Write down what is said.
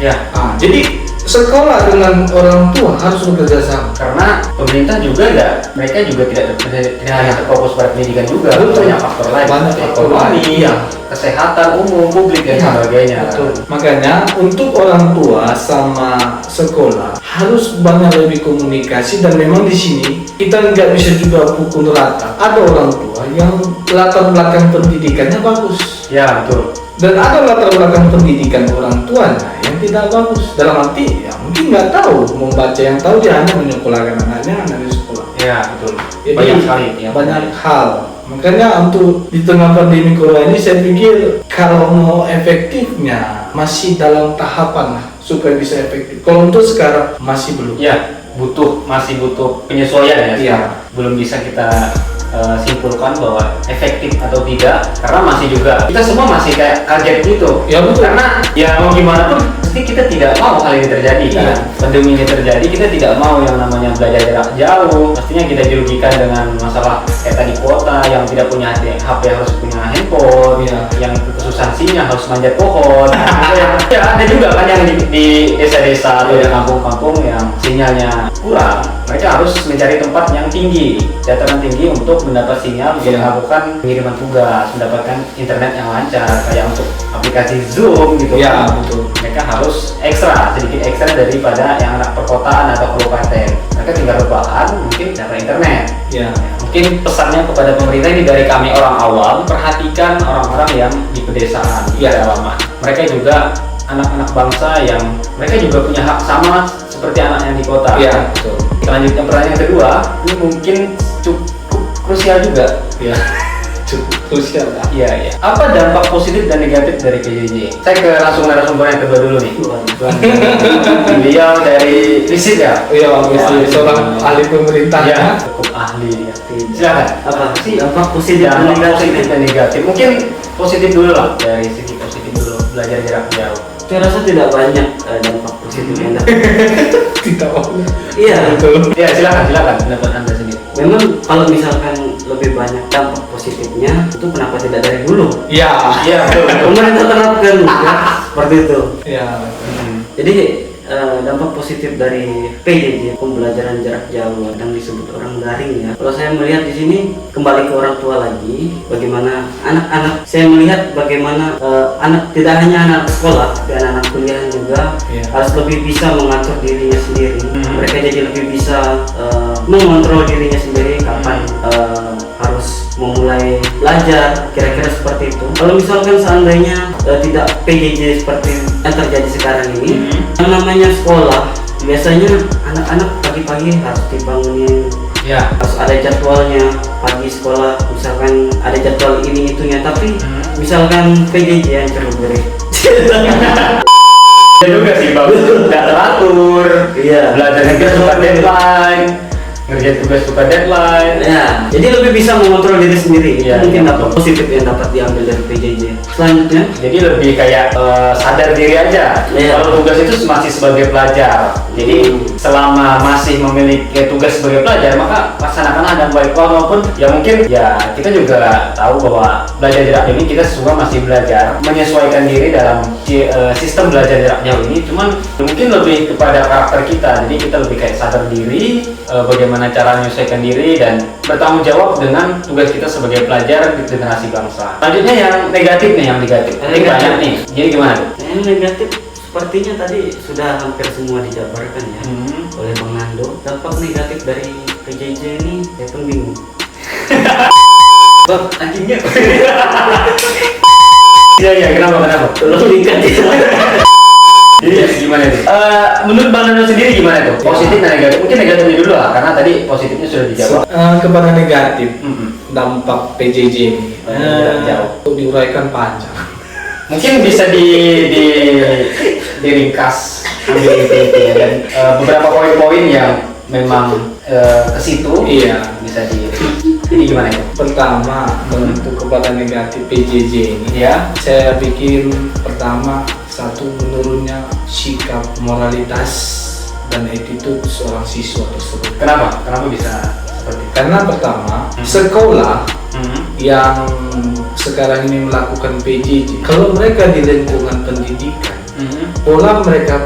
Ya. Jadi sekolah dengan orang tua harus bekerja sama. Karena pemerintah juga mereka juga tidak hanya terfokus pada pendidikan juga, Betul. banyak faktor lain, Banyak faktor lain. Iya. kesehatan umum, publik dan sebagainya. Betul. Makanya untuk orang tua sama sekolah harus banyak lebih komunikasi, dan memang di sini kita nggak bisa juga pukul rata. Ada orang tua yang latar belakang pendidikannya bagus, Ya, betul. dan ada latar belakang pendidikan orang tuanya yang tidak bagus. Dalam arti ya mungkin nggak tahu membaca, yang tahu dia hanya menyekolahkan anaknya di sekolah. Ya, betul. Jadi, Banyak sekali. Ya, banyak hal. Makanya untuk di tengah pandemi corona ini saya pikir kalau mau efektifnya masih dalam tahapan lah supaya bisa efektif. Kalau untuk sekarang masih belum. Ya, masih butuh penyesuaian ya. Iya. Belum bisa kita simpulkan bahwa efektif atau tidak, karena masih juga kita semua masih kayak kaget gitu. Ya, betul. Karena ya mau gimana pun pasti kita tidak mau hal ini terjadi kan. Iya. Pandemi ini terjadi, kita tidak mau yang namanya belajar jarak jauh. Pastinya kita dirugikan dengan masalah kayak tadi kuota, yang tidak punya HP harus punya handphone, Iya. yang kesusahan sinyal harus manjat pohon. Ya ada juga kan yang di desa-desa atau di kampung-kampung yang sinyalnya kurang, mereka harus mencari tempat yang tinggi, dataran tinggi untuk mendapat sinyal untuk melakukan pengiriman tugas, mendapatkan internet yang lancar, kayak untuk aplikasi Zoom gitu. Ya, betul. Mereka harus sedikit ekstra daripada yang anak perkotaan atau kabupaten. Mereka tinggal rebahan, mungkin dapat internet. Ya. Mungkin pesannya kepada pemerintah ini dari kami orang awam, perhatikan orang-orang yang di pedesaan, di pedalaman. Mereka juga anak-anak bangsa yang mereka juga punya hak sama seperti anak yang di kota. Ya, betul. Selanjutnya pertanyaan kedua, ini mungkin cukup krusial juga. Ya. Cukup krusial lah. Iya. Apa dampak positif dan negatif dari PJJ? Saya ke langsung narasumber yang kedua dulu nih. Beliau dari FISIP ya? Iya, seorang ahli pemerintah. Ya, cukup ahli ya. Silakan. Apa sih dampak positif dan Dampak negatif? positif dan negatif. Mungkin positif dulu lah, dari segi positif dulu, belajar jarak jauh. Saya rasa tidak banyak dampak positif yang dapat. Tidak banyak. Iya, Betul. Ya, silakan pendapat Anda sendiri. memang kalau misalkan lebih banyak dampak positifnya, itu kenapa tidak dari dulu? Ya. Iya, betul. Pemerintah terapkan ya, seperti itu. Ya. Jadi dampak positif dari PJJ, pembelajaran jarak jauh yang disebut orang daring ya. Kalau saya melihat di sini kembali ke orang tua lagi, bagaimana anak-anak, saya melihat bagaimana anak, tidak hanya anak sekolah, tapi anak-anak kuliah juga harus lebih bisa mengatur dirinya sendiri. Mereka jadi lebih bisa mengontrol dirinya sendiri kapan harus memulai belajar, kira-kira seperti itu. Kalau misalkan seandainya tidak PJJ seperti yang terjadi sekarang ini, yang namanya sekolah, biasanya anak-anak pagi-pagi harus dibangunin, harus ada jadwalnya. Pagi sekolah, misalkan ada jadwal ini itunya, tapi misalkan PJJ yang cerbere. Ya juga sih, bagus. Tidak teratur. Iya. Belajar juga suka deadline. Ngerjain tugas suka deadline. Ya, jadi lebih bisa mengontrol diri sendiri. Iya, Mungkin iya, dampak positif yang dapat diambil dari PJJ. Selanjutnya, Jadi lebih kayak sadar diri aja. Iya. Kalau tugas itu masih sebagai pelajar. Jadi selama masih memiliki tugas sebagai pelajar, maka laksanakanlah dengan baik. Walaupun ya mungkin ya kita juga tahu bahwa belajar jarak jauh ini kita semua masih belajar menyesuaikan diri dalam sistem belajar jarak jauh ini. Cuman mungkin lebih kepada karakter kita. Jadi kita lebih kayak sadar diri, bagaimana cara menyesuaikan diri dan bertanggung jawab dengan tugas kita sebagai pelajar di generasi bangsa. Selanjutnya yang negatif nih, yang negatif. Ini Negatif. banyak nih. Jadi gimana tuh? yang negatif sepertinya tadi sudah hampir semua dijabarkan ya oleh Bang Nando. Dampak negatif dari PJJ ini, saya pun bingung. Bang, anjingnya. Iya, kenapa? Tolong diganti. Jadi gimana tuh? Menurut Bang Nando sendiri gimana tuh? Positif dan negatif? Mungkin negatifnya dulu lah, karena tadi positifnya sudah dijawab. Kepada negatif dampak PJJ ini Jauh. untuk diuraikan panjang. Mungkin bisa diringkas, ambil inti-intinya dan beberapa poin-poin yang memang ke situ. Iya. Bisa jadi gimana ya? Pertama, untuk kepada negatif PJJ ini, Ya. saya pikir pertama, satu, menurunnya sikap moralitas dan attitude seorang siswa tersebut. Kenapa bisa seperti itu? Karena pertama, sekolah yang sekarang ini melakukan PJJ, kalau mereka di lingkungan pendidikan pola mereka